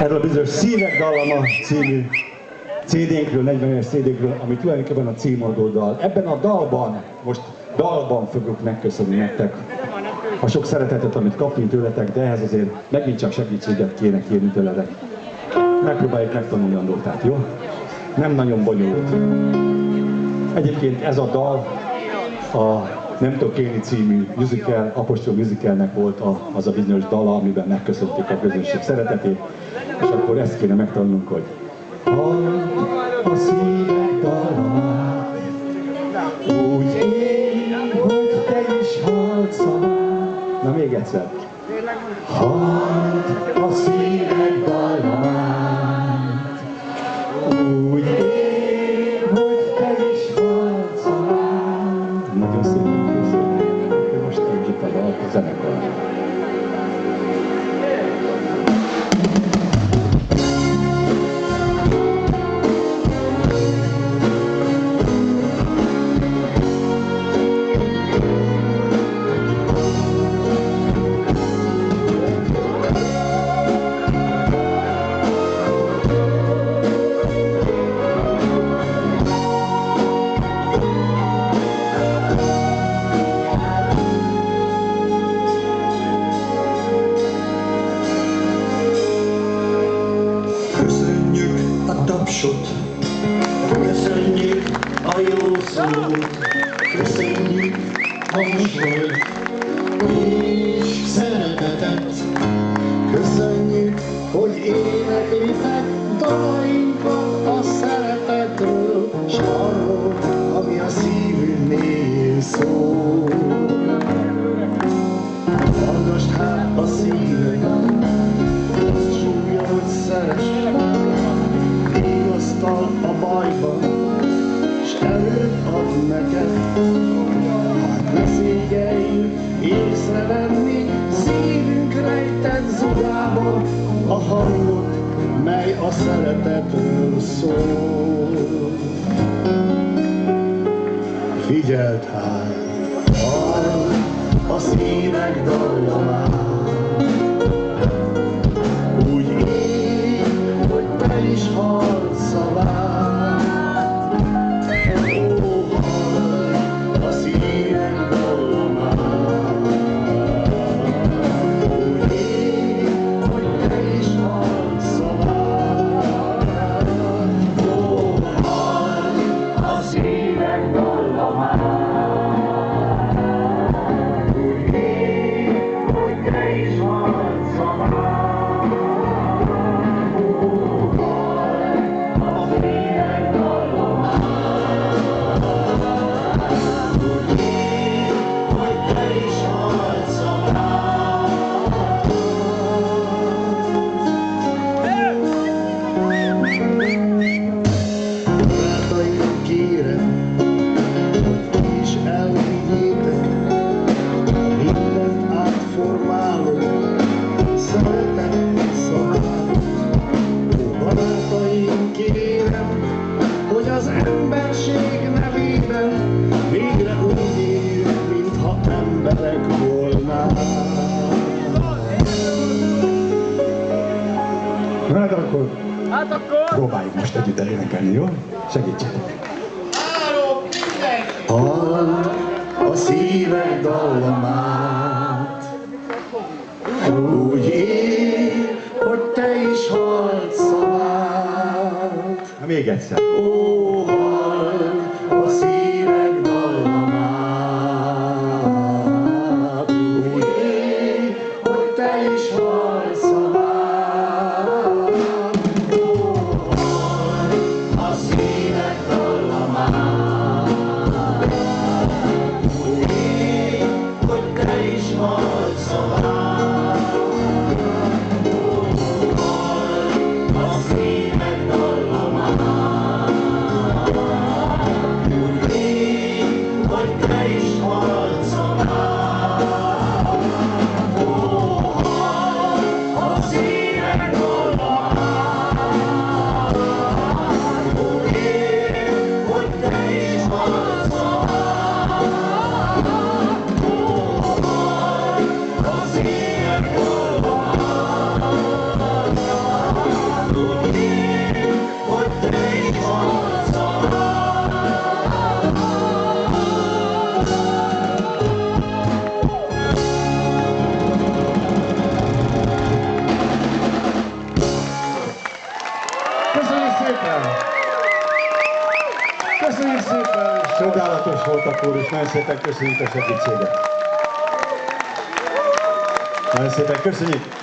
Erről a bizonyos Szívek dallama című CD-nkről, 40-es CD-kről, ami tulajdonképpen a címadó dal. Ebben a dalban, most dalban fogok megköszönni nektek a sok szeretetet, amit kaptunk tőletek, de ehhez azért megint csak segítséget kéne kérni tőletek. Megpróbáljuk megtanulni a nótát, jó? Nem nagyon bonyolult. Egyébként ez a dal a Nem tudok élni című musical, apostol musicalnek volt az a bizonyos dala, amiben megköszönték a közönség szeretetét, és akkor ezt kéne megtanulnunk, hogy halld a szívek dallamát, úgy él, hogy te is halld szavát. Na még egyszer. Halld a szívek dallamát, úgy él, hogy te is halld szavát. Nagyon szépen köszönjük. Akkor most együtt a dalt a zenekar. Köszönjük a jó szót, köszönjük a mosolyt és szeretetet. Köszönjük, hogy éneklitek dalainkat a szeretetről, s arról, ami a szívünknél szól. Hallgasd hát a szívedet, azt súgja, hogy szeress, vigasztal a bajban, s erőt ad neked. Hát ne szégyeljük észrevenni szívünk rejtett zugában a hangot, mely a szeretetről szól. Figyeld hát, halld a szívek dallamát, úgy él, hogy te is halld szavát. Ó, halld a szívek dallamát, úgy él, hogy te is halld szavát. Ó, halld a szívek dallamát, úgy él, hogy te is halld szavát. Hogy az emberség nevében végre úgy éljük, mintha emberek volnánk. Hát akkor próbáljuk most együtt elénekelni, jó? Segítsetek! Halld a szívek dallamát, úgy él, hogy te is halld szavát. Na még egyszer. Ó, halld a szívek dallamát, úgy él, hogy te is halld szavát. Ó, halld a szívek dallamát, úgy él, hogy te is halld szavát. Ó, halld a szívek dallamát, szépen! Köszönjük szépen! Csodálatos volt a kórus, nagyon szépen köszönjük a segítséget. Nagyon szépen köszönjük.